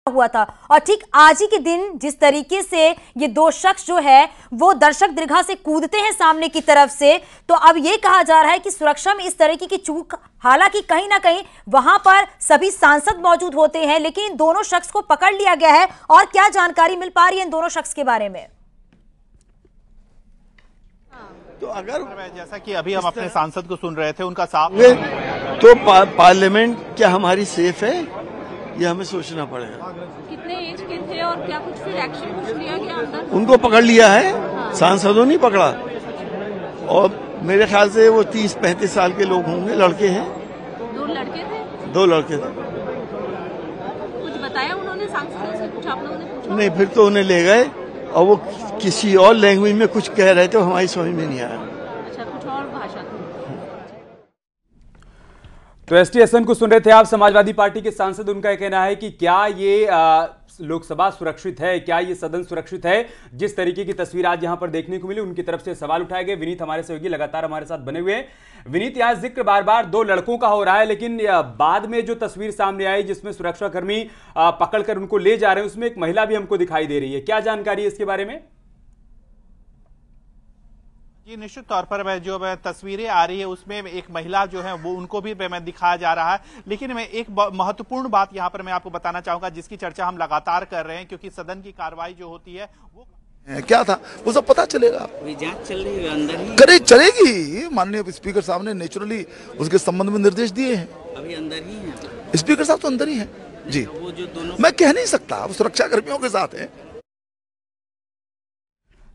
हुआ था। और ठीक आज ही के दिन जिस तरीके से ये दो शख्स जो है वो दर्शक दीर्घा से कूदते हैं सामने की तरफ से, तो अब ये कहा जा रहा है कि सुरक्षा में इस तरीके की चूक, हालांकि कहीं ना कहीं वहां पर सभी सांसद मौजूद होते हैं, लेकिन इन दोनों शख्स को पकड़ लिया गया है। और क्या जानकारी मिल पा रही है इन दोनों शख्स के बारे में? तो अगर जैसा कि अभी हम अपने सांसद को सुन रहे थे, उनका साफ तो पार्लियामेंट क्या हमारी सेफ है, ये हमें सोचना पड़ेगा। कितने एज के थे और क्या कुछ फिर एक्शन कुछ लिया गया अंदर? उनको पकड़ लिया है, सांसदों नहीं पकड़ा। और मेरे ख्याल से वो 30-35 साल के लोग होंगे, लड़के हैं। दो लड़के थे? 2 लड़के थे। कुछ बताया उन्होंने सांसदों से? कुछ आप लोगों ने पूछा? नहीं, फिर तो उन्हें ले गए और वो किसी और लैंग्वेज में कुछ कह रहे थे, हमारी समझ में नहीं आया। अच्छा, कुछ और भाषा थी। तो एसटी हसन को सुन रहे थे आप, समाजवादी पार्टी के सांसद। उनका कहना है कि क्या ये लोकसभा सुरक्षित है, क्या ये सदन सुरक्षित है? जिस तरीके की तस्वीर आज यहां पर देखने को मिली, उनकी तरफ से सवाल उठाए गए। विनीत हमारे सहयोगी लगातार हमारे साथ बने हुए हैं। विनीत, यहां जिक्र बार बार 2 लड़कों का हो रहा है, लेकिन बाद में जो तस्वीर सामने आई जिसमें सुरक्षाकर्मी पकड़कर उनको ले जा रहे हैं, उसमें एक महिला भी हमको दिखाई दे रही है। क्या जानकारी है इसके बारे में? जी, निश्चित तौर पर जो तस्वीरें आ रही है उसमें एक महिला जो है वो उनको भी दिखाया जा रहा है। लेकिन मैं एक महत्वपूर्ण बात यहाँ पर मैं आपको बताना चाहूंगा, जिसकी चर्चा हम लगातार कर रहे हैं, क्योंकि सदन की कार्रवाई जो होती है वो क्या था वो सब पता चलेगा। जांच चल रही है अंदर ही, करे चलेगी। माननीय स्पीकर साहब ने नेचुरली उसके संबंध में निर्देश दिए हैं। अभी अंदर ही है स्पीकर साहब, तो अंदर ही है जी। तो वो जो दोनों, मैं कह नहीं सकता, वो सुरक्षा कर्मियों के साथ है।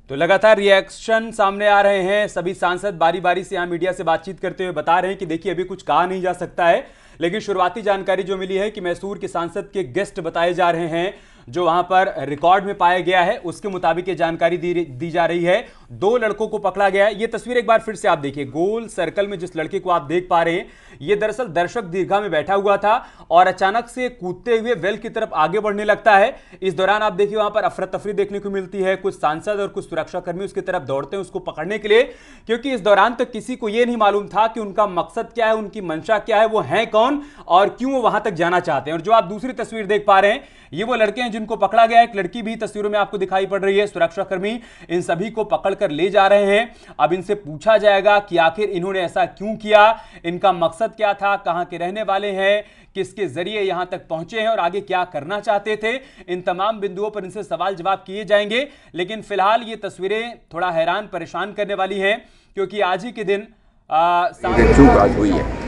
तो लगातार रिएक्शन सामने आ रहे हैं। सभी सांसद बारी बारी से यहां मीडिया से बातचीत करते हुए बता रहे हैं कि देखिए अभी कुछ कहा नहीं जा सकता है, लेकिन शुरुआती जानकारी जो मिली है कि मैसूर के सांसद के गेस्ट बताए जा रहे हैं, जो वहां पर रिकॉर्ड में पाया गया है उसके मुताबिक ये जानकारी दी जा रही है। 2 लड़कों को पकड़ा गया है। ये तस्वीर एक बार फिर से आप देखिए, गोल सर्कल में जिस लड़के को आप देख पा रहे हैं, ये दरअसल दर्शक दीर्घा में बैठा हुआ था और अचानक से कूदते हुए वेल की तरफ आगे बढ़ने लगता है। इस दौरान आप देखिए वहां पर अफरा तफरी देखने को मिलती है। कुछ सांसद और कुछ सुरक्षाकर्मी उसकी तरफ दौड़ते हैं उसको पकड़ने के लिए, क्योंकि इस दौरान तक किसी को यह नहीं मालूम था कि उनका मकसद क्या है, उनकी मंशा क्या है, वो हैं कौन और क्यों वो वहां तक जाना चाहते हैं। और जो आप दूसरी तस्वीर देख पा रहे हैं, ये वो लड़के हैं जिनको पकड़ा गया है। एक लड़की भी तस्वीरों में आपको दिखाई पड़ रही है। सुरक्षाकर्मी इन सभी को पकड़कर ले जा रहे हैं। अब इनसे पूछा जाएगा कि आखिर इन्होंने ऐसा क्यों किया, इनका मकसद क्या था, कहां के रहने वाले हैं, किसके जरिए यहां तक पहुंचे हैं और आगे क्या करना चाहते थे। इन तमाम बिंदुओं पर इनसे सवाल जवाब किए जाएंगे। लेकिन फिलहाल ये तस्वीरें थोड़ा हैरान परेशान करने वाली हैं, क्योंकि आज ही के दिन चूक आज हुई है।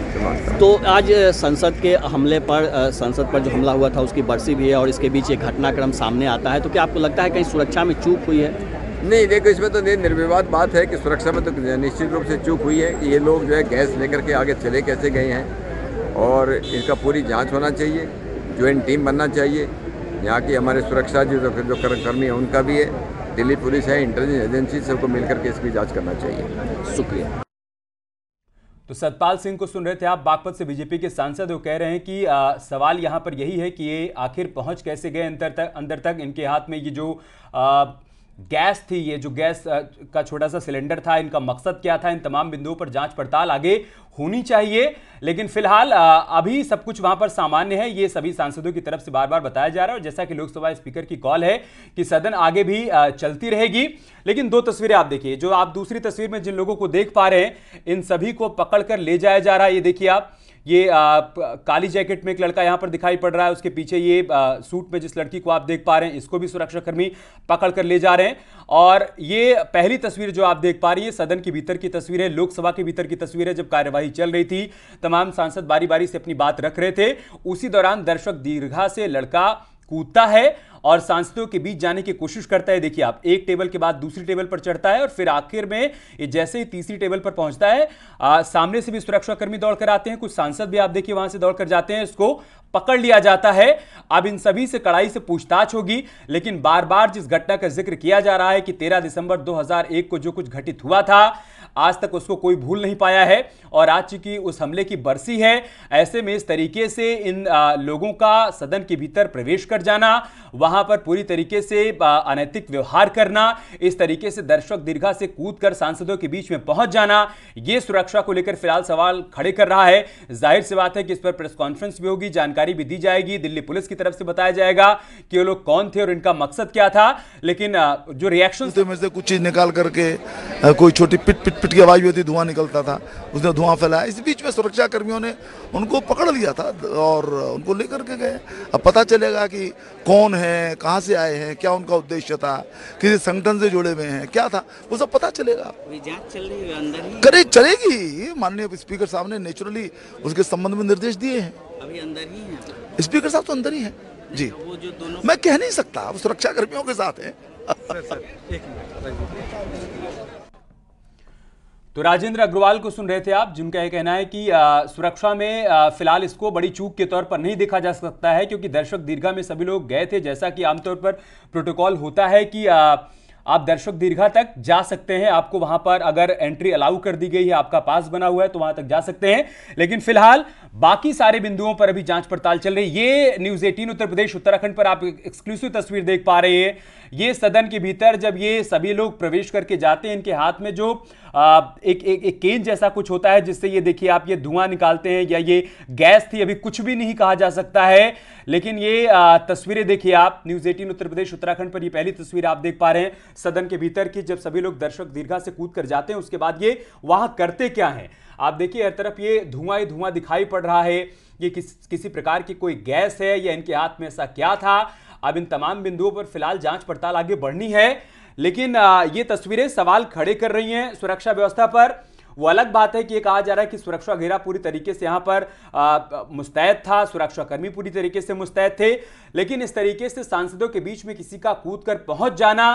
तो आज संसद के हमले पर, संसद पर जो हमला हुआ था उसकी बरसी भी है और इसके बीच एक घटनाक्रम सामने आता है। तो क्या आपको लगता है कहीं सुरक्षा में चूक हुई है? नहीं, देखो इसमें तो निर्विवाद बात है कि सुरक्षा में तो निश्चित रूप से चूक हुई है कि ये लोग जो है गैस लेकर के आगे चले कैसे गए हैं, और इनका पूरी जांच होना चाहिए। ज्वाइंट टीम बनना चाहिए। यहाँ की हमारे सुरक्षा जो कर्मी है उनका भी है, दिल्ली पुलिस है, इंटेलिजेंस एजेंसी, सबको मिलकर के इसकी जाँच करना चाहिए। शुक्रिया। तो सतपाल सिंह को सुन रहे थे आप, बागपत से बीजेपी के सांसद। वो कह रहे हैं कि सवाल यहां पर यही है कि ये आखिर पहुंच कैसे गए अंदर तक। इनके हाथ में ये जो गैस थी, ये जो गैस का छोटा सा सिलेंडर था, इनका मकसद क्या था, इन तमाम बिंदुओं पर जांच पड़ताल आगे होनी चाहिए। लेकिन फिलहाल अभी सब कुछ वहां पर सामान्य है, ये सभी सांसदों की तरफ से बार बार बताया जा रहा है। और जैसा कि लोकसभा स्पीकर की कॉल है कि सदन आगे भी चलती रहेगी। लेकिन 2 तस्वीरें आप देखिए, जो आप दूसरी तस्वीर में जिन लोगों को देख पा रहे हैं, इन सभी को पकड़कर ले जाया जा रहा है। ये देखिए आप, ये काली जैकेट में एक लड़का यहां पर दिखाई पड़ रहा है, उसके पीछे ये सूट में जिस लड़की को आप देख पा रहे हैं, इसको भी सुरक्षाकर्मी पकड़कर ले जा रहे हैं। और ये पहली तस्वीर जो आप देख पा रही है सदन के भीतर की तस्वीर है, लोकसभा के भीतर की तस्वीर है। जब कार्यवाही चल रही थी, तमाम सांसद बारी बारी से अपनी बात रख रहे थे, उसी दौरान दर्शक दीर्घा से लड़का कूदता है और सांसदों के बीच जाने की कोशिश करता है। देखिए आप, एक टेबल के बाद दूसरी टेबल पर चढ़ता है और फिर आखिर में ये जैसे ही तीसरी टेबल पर पहुंचता है, सामने से भी सुरक्षाकर्मी दौड़कर आते हैं, कुछ सांसद भी आप देखिए वहां से दौड़कर जाते हैं, इसको पकड़ लिया जाता है। अब इन सभी से कड़ाई से पूछताछ होगी। लेकिन बार बार जिस घटना का जिक्र किया जा रहा है कि 13 दिसंबर 2001 को जो कुछ घटित हुआ था, आज तक उसको कोई भूल नहीं पाया है। और आज चूंकि उस हमले की बरसी है, ऐसे में इस तरीके से इन लोगों का सदन के भीतर प्रवेश कर जाना, वहां पर पूरी तरीके से अनैतिक व्यवहार करना, इस तरीके से दर्शक दीर्घा से कूदकर सांसदों के बीच में पहुंच जाना, यह सुरक्षा को लेकर फिलहाल सवाल खड़े कर रहा है। जाहिर सी बात है कि इस पर प्रेस कॉन्फ्रेंस भी होगी, जानकारी भी दी जाएगी, दिल्ली पुलिस की तरफ से बताया जाएगा कि वो लोग कौन थे और इनका मकसद क्या था। लेकिन जो रिएक्शन में से कुछ चीज निकाल करके कोई छोटी पिट पिट पिट की आवाज भी होती, धुआं निकलता था, उसने धुआं फैलाया। इस बीच में सुरक्षा कर्मियों ने उनको पकड़ लिया था और उनको लेकर के गए। अब पता चलेगा कि कौन है, कहां से आए हैं, क्या उनका उद्देश्य था, किसी संगठन से जुड़े हुए हैं, क्या था, वो सब पता चलेगा। जांच चल रही है अंदर ही करे चलेगी। माननीय स्पीकर साहब ने नेचुरली उसके संबंध में निर्देश दिए हैं। अभी अंदर ही है स्पीकर साहब तो अंदर ही है जी। वो जो दोनों मैं कह नहीं सकता, वो सुरक्षा कर्मियों के साथ है। तो राजेंद्र अग्रवाल को सुन रहे थे आप, जिनका यह कहना है कि सुरक्षा में फिलहाल इसको बड़ी चूक के तौर पर नहीं देखा जा सकता है, क्योंकि दर्शक दीर्घा में सभी लोग गए थे। जैसा कि आमतौर पर प्रोटोकॉल होता है कि आप दर्शक दीर्घा तक जा सकते हैं, आपको वहां पर अगर एंट्री अलाउ कर दी गई है, आपका पास बना हुआ है तो वहां तक जा सकते हैं। लेकिन फिलहाल बाकी सारे बिंदुओं पर अभी जांच पड़ताल चल रही है। ये न्यूज़ 18 उत्तर प्रदेश उत्तराखंड पर आप एक्सक्लूसिव तस्वीर देख पा रहे हैं। ये सदन के भीतर जब ये सभी लोग प्रवेश करके जाते हैं, इनके हाथ में जो एक केन जैसा कुछ होता है, जिससे ये देखिए आप ये धुआं निकालते हैं, या ये गैस थी, अभी कुछ भी नहीं कहा जा सकता है। लेकिन ये तस्वीरें देखिए आप, न्यूज़ 18 उत्तर प्रदेश उत्तराखंड पर ये पहली तस्वीर आप देख पा रहे हैं सदन के भीतर की, जब सभी लोग दर्शक दीर्घा से कूद कर जाते हैं। उसके बाद ये वहां करते क्या हैं आप देखिए, हर तरफ ये धुआं ही धुआं दिखाई पड़ रहा है। ये किसी प्रकार की कोई गैस है या इनके हाथ में ऐसा क्या था। अब इन तमाम बिंदुओं पर फिलहाल जांच पड़ताल आगे बढ़नी है। लेकिन ये तस्वीरें सवाल खड़े कर रही हैं सुरक्षा व्यवस्था पर। वो अलग बात है कि ये कहा जा रहा है कि सुरक्षा घेरा पूरी तरीके से यहां पर मुस्तैद था, सुरक्षा कर्मी पूरी तरीके से मुस्तैद थे। लेकिन इस तरीके से सांसदों के बीच में किसी का कूद कर पहुंच जाना,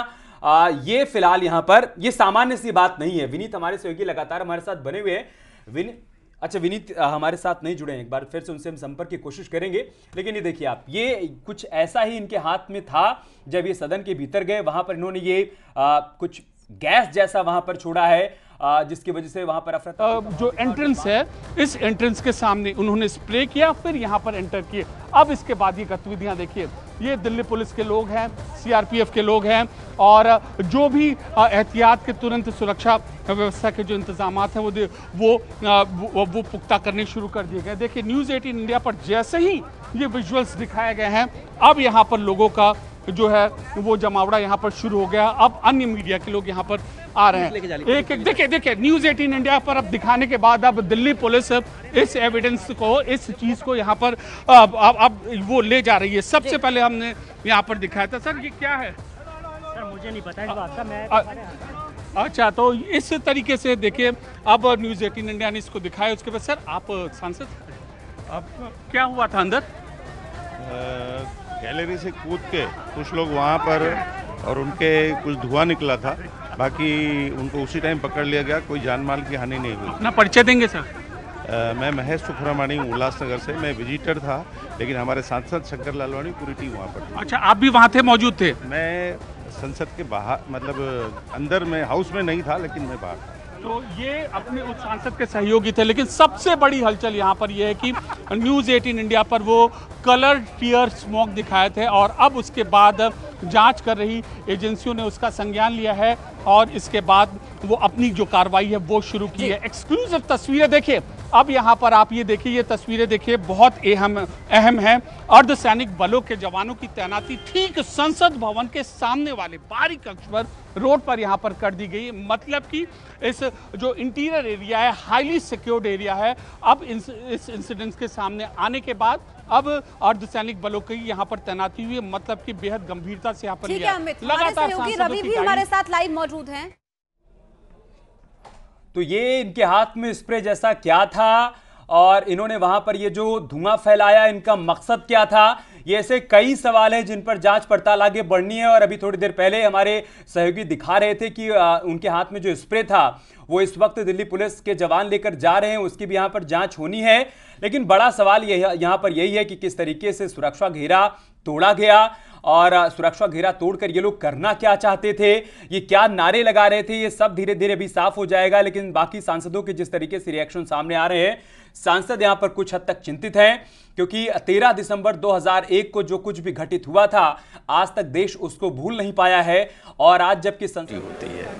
ये फिलहाल यहां पर ये सामान्य सी बात नहीं है। विनीत हमारे सहयोगी लगातार हमारे साथ बने हुए हैं। विनीत हमारे साथ नहीं जुड़े हैं, एक बार फिर से उनसे हम संपर्क की कोशिश करेंगे। लेकिन ये देखिए आप, ये कुछ ऐसा ही इनके हाथ में था जब ये सदन के भीतर गए। वहां पर इन्होंने ये कुछ गैस जैसा वहां पर छोड़ा है, जिसकी वजह से वहां पर जो एंट्रेंस है, इस एंट्रेंस के सामने उन्होंने स्प्रे किया, फिर यहाँ पर एंटर किए। अब इसके बाद ये गतिविधियां देखिए, ये दिल्ली पुलिस के लोग हैं, सीआरपीएफ के लोग हैं, और जो भी एहतियात के तुरंत सुरक्षा व्यवस्था के जो इंतजाम हैं वो पुख्ता करने शुरू कर दिए गए। देखिए न्यूज़ 18 इंडिया पर जैसे ही ये विजुअल्स दिखाए गए हैं, अब यहाँ पर लोगों का जो है वो जमावड़ा यहाँ पर शुरू हो गया। अब अन्य मीडिया के लोग यहाँ पर आ रहे हैं। एक देखिए न्यूज़ 18 इंडिया पर अब दिखाने के बाद अब दिल्ली पुलिस इस एविडेंस को, इस चीज को यहाँ पर अब वो ले जा रही है। सबसे पहले हमने यहाँ पर दिखाया था। सर ये क्या है? सर मुझे नहीं पता इस बात का, मैं अच्छा, तो इस तरीके से देखिए अब न्यूज़ 18 इंडिया ने इसको दिखाया। उसके बाद सर आप सांसद, अब क्या हुआ था अंदर? गैलरी से कूद के कुछ लोग वहाँ पर, और उनके कुछ धुआं निकला था, बाकी उनको उसी टाइम पकड़ लिया गया, कोई जान माल की हानि नहीं हुई। अपना परिचय देंगे सर? मैं महेश सुखरामाणी हूँ, उल्लासनगर से। मैं विजिटर था, लेकिन हमारे सांसद शंकर लालवानी पूरी टीम वहाँ पर थी। अच्छा, आप भी वहाँ थे, मौजूद थे? मैं संसद के बाहर, मतलब अंदर में हाउस में नहीं था, लेकिन मैं बाहर था। तो ये अपने उस सांसद के सहयोगी थे। लेकिन सबसे बड़ी हलचल यहाँ पर यह है कि न्यूज़ 18 इंडिया पर वो कलर टीयर स्मोक दिखाए थे, और अब उसके बाद जांच कर रही एजेंसियों ने उसका संज्ञान लिया है, और इसके बाद वो अपनी जो कार्रवाई है वो शुरू की है। एक्सक्लूसिव तस्वीरें देखिए, अब यहाँ पर आप ये देखिए, ये तस्वीरें देखिए, बहुत अहम है। अर्धसैनिक बलों के जवानों की तैनाती ठीक संसद भवन के सामने वाले बाहरी कक्ष पर, रोड पर यहाँ पर कर दी गई। मतलब कि इस जो इंटीरियर एरिया है, हाईली सिक्योर्ड एरिया है। अब इस इंसिडेंट के सामने आने के बाद अब अर्धसैनिक बलों की यहाँ पर तैनाती हुई है। मतलब कि बेहद गंभीरता से यहाँ पर लगातार रवि भी हमारे साथ लाइव मौजूद हैं। तो ये इनके हाथ में स्प्रे जैसा क्या था, और इन्होंने वहां पर ये जो धुआं फैलाया, इनका मकसद क्या था, ये ऐसे कई सवाल हैं जिन पर जांच पड़ताल आगे बढ़नी है। और अभी थोड़ी देर पहले हमारे सहयोगी दिखा रहे थे कि उनके हाथ में जो स्प्रे था वो इस वक्त दिल्ली पुलिस के जवान लेकर जा रहे हैं, उसकी भी यहाँ पर जांच होनी है। लेकिन बड़ा सवाल यहाँ पर यही है कि किस तरीके से सुरक्षा घेरा तोड़ा गया, और सुरक्षा घेरा तोड़कर ये लोग करना क्या चाहते थे, ये क्या नारे लगा रहे थे, ये सब धीरे धीरे भी साफ हो जाएगा। लेकिन बाकी सांसदों के जिस तरीके से रिएक्शन सामने आ रहे हैं, सांसद यहां पर कुछ हद तक चिंतित हैं, क्योंकि 13 दिसंबर 2001 को जो कुछ भी घटित हुआ था, आज तक देश उसको भूल नहीं पाया है। और आज जबकि संसद होती है,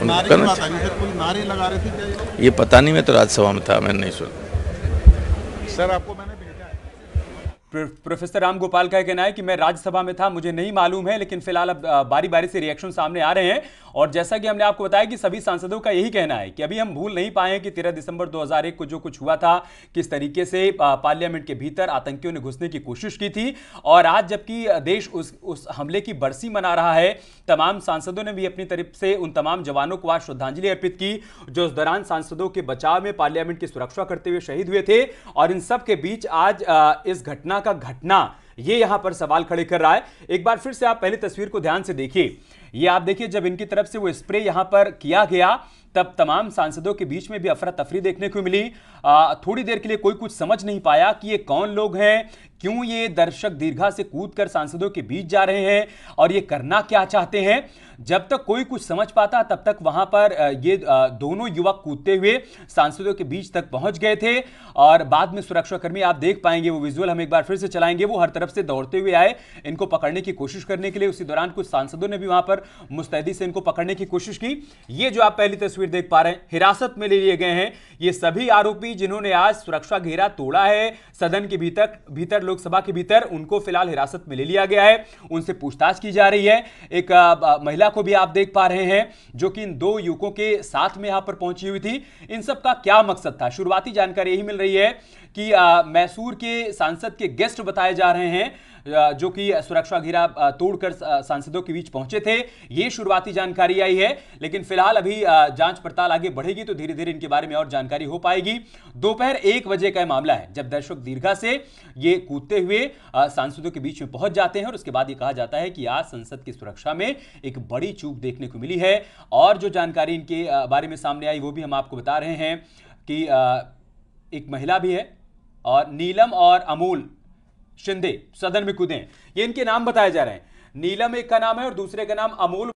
नारे लगा रहे थे, ये पता नहीं, मैं तो राज्यसभा में था, मैंने नहीं सुना। सर आपको मैंने प्रोफेसर राम गोपाल का कहना है कि मैं राज्यसभा में था, मुझे नहीं मालूम है। लेकिन फिलहाल अब बारी बारी से रिएक्शन सामने आ रहे हैं। और जैसा कि हमने आपको बताया कि सभी सांसदों का यही कहना है कि अभी हम भूल नहीं पाए कि 13 दिसंबर 2001 को जो कुछ हुआ था, किस तरीके से पार्लियामेंट के भीतर आतंकियों ने घुसने की कोशिश की थी। और आज जबकि देश उस हमले की बरसी मना रहा है, तमाम सांसदों ने भी अपनी तरफ से उन तमाम जवानों को आज श्रद्धांजलि अर्पित की जो उस दौरान सांसदों के बचाव में, पार्लियामेंट की सुरक्षा करते हुए शहीद हुए थे। और इन सब के बीच आज इस घटना का घटना ये यहां पर सवाल खड़े कर रहा है। एक बार फिर से आप पहली तस्वीर को ध्यान से देखिए। ये आप देखिए, जब इनकी तरफ से वो स्प्रे यहां पर किया गया, तब तमाम सांसदों के बीच में भी अफरा तफरी देखने को मिली। थोड़ी देर के लिए कोई कुछ समझ नहीं पाया कि ये कौन लोग हैं, क्यों ये दर्शक दीर्घा से कूदकर सांसदों के बीच जा रहे हैं और ये करना क्या चाहते हैं। जब तक कोई कुछ समझ पाता, तब तक वहां पर ये दोनों युवक कूदते हुए सांसदों के बीच तक पहुंच गए थे। और बाद में सुरक्षाकर्मी, आप देख पाएंगे वो विजुअल हम एक बार फिर से चलाएंगे, वो हर तरफ से दौड़ते हुए आए इनको पकड़ने की कोशिश करने के लिए। उसी दौरान कुछ सांसदों ने भी वहां पर मुस्तैदी से इनको पकड़ने की कोशिश की। ये जो आप पहली तस्वीर देख पा रहे हैं, हिरासत में ले लिए गए हैं ये सभी आरोपी जिन्होंने आज सुरक्षा घेरा तोड़ा है सदन के भीतर लोकसभा के भीतर। उनको फिलहाल हिरासत में ले लिया गया है, उनसे पूछताछ की जा रही है। एक महिला को भी आप देख पा रहे हैं जो कि इन दो युवकों के साथ में यहां पर पहुंची हुई थी। इन सब का क्या मकसद था? शुरुआती जानकारी यही मिल रही है कि मैसूर के सांसद के गेस्ट बताए जा रहे हैं जो कि सुरक्षा घेरा तोड़कर सांसदों के बीच पहुंचे थे। ये शुरुआती जानकारी आई है, लेकिन फिलहाल अभी जांच पड़ताल आगे बढ़ेगी तो धीरे धीरे इनके बारे में और जानकारी हो पाएगी। दोपहर 1 बजे का मामला है जब दर्शक दीर्घा से ये कूदते हुए सांसदों के बीच में पहुंच जाते हैं। और उसके बाद ये कहा जाता है कि आज संसद की सुरक्षा में एक बड़ी चूक देखने को मिली है। और जो जानकारी इनके बारे में सामने आई वो भी हम आपको बता रहे हैं कि एक महिला भी है और नीलम और अमोल शिंदे सदन में कूदे। ये इनके नाम बताए जा रहे हैं। नीलम एक का नाम है और दूसरे का नाम अमोल